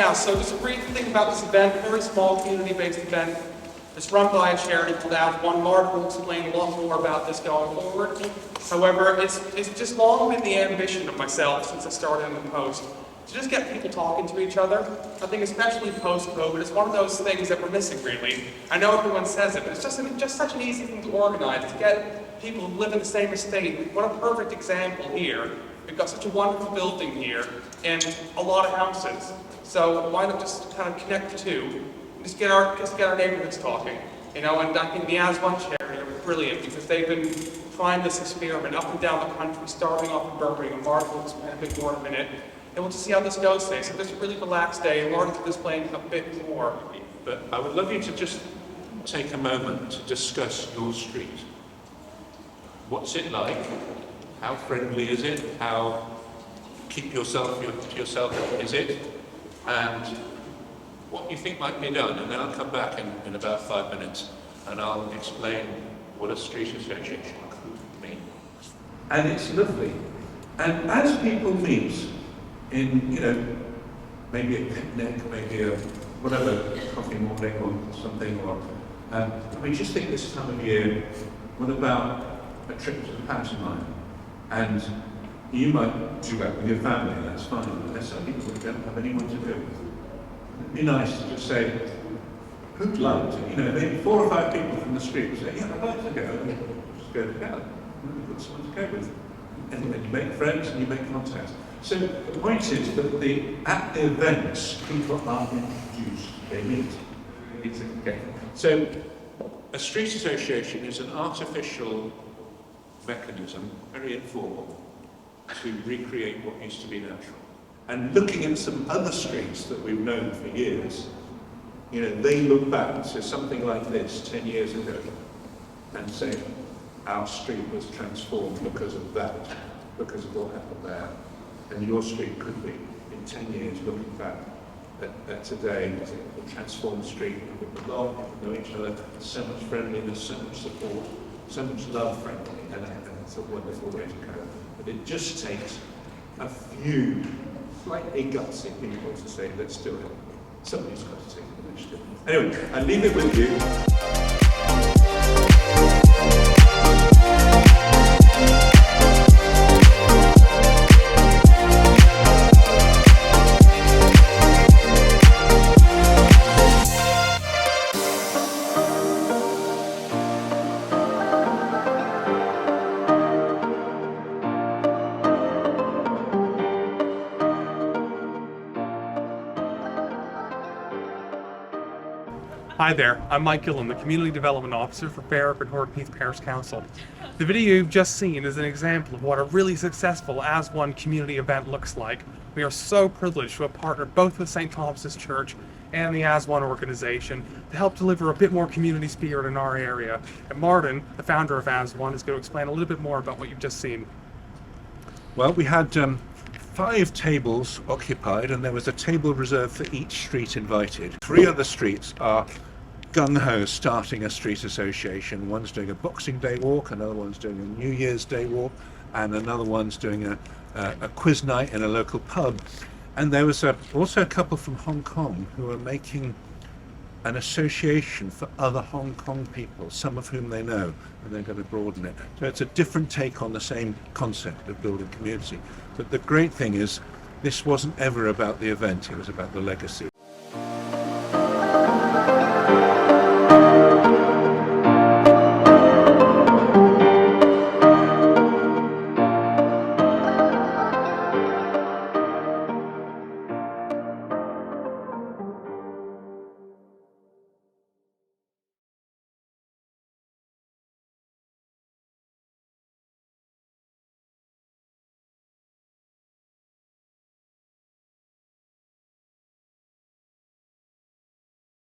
Yeah, so just a brief thing about this event, a very small community-based event. It's run by a charity called One. Martin will explain a lot more about this going forward. However, it's just long been the ambition of myself since I started in the Post to just get people talking to each other. I think especially post-COVID, it's one of those things that we're missing really. I know everyone says it, but it's just such an easy thing to organize, to get people who live in the same estate. What a perfect example here. We've got such a wonderful building here and a lot of houses. So why not just kind of connect the two? Just get our neighborhoods talking, you know, and I think the As-One charity are brilliant because they've been trying this experiment up and down the country, starting off in Birmingham. Martin will explain a bit more in a minute, and we'll just see how this goes today. So this is a really relaxed day, and Martin will explain a bit more. But I would love you to just take a moment to discuss your street. What's it like? How friendly is it? How keep yourself to yourself is it? And what you think might be done, and then I'll come back in about 5 minutes and I'll explain what a street association could mean. And it's lovely. And as people meet in, you know, maybe a picnic, maybe a whatever, coffee morning or something, or we just think this time of year, what about a trip to the pantomime? And you might do that with your family, that's fine, but there's some people who don't have anyone to do it. It'd be nice to just say, who'd like to, you know, maybe 4 or 5 people from the street would say, yeah, I'd like to go, and just go together. You've got someone to go with. And you make friends and you make contacts. So the point is that at the events, people are introduced, they meet. It's okay. So a street association is an artificial mechanism, very informal, to recreate what used to be natural. And looking at some other streets that we've known for years, you know, they look back to something like this 10 years ago and say, our street was transformed because of that, because of what happened there. And your street could be, in 10 years, looking back at today, a transformed street, people belong, people know each other, so much friendliness, so much support, so much love, frankly, and it's a wonderful way to go. But it just takes a few slightly gutsy people to say, let's do it. Somebody's got to take the initiative. Anyway, I leave it with you. Hi there, I'm Mike Gillen, the Community Development Officer for Berwick and Hortonheath Parish Council. The video you've just seen is an example of what a really successful As-One community event looks like. We are so privileged to have partnered both with St. Thomas's Church and the As-One organization to help deliver a bit more community spirit in our area. And Martin, the founder of As-One, is going to explain a little bit more about what you've just seen. Well, we had 5 tables occupied, and there was a table reserved for each street invited. 3 other streets are gung-ho starting a street association. One's doing a Boxing Day walk, another one's doing a New Year's Day walk, and another one's doing a quiz night in a local pub. And there was also a couple from Hong Kong who are making an association for other Hong Kong people, some of whom they know, and they're going to broaden it. So it's a different take on the same concept of building community. But the great thing is, this wasn't ever about the event, it was about the legacy.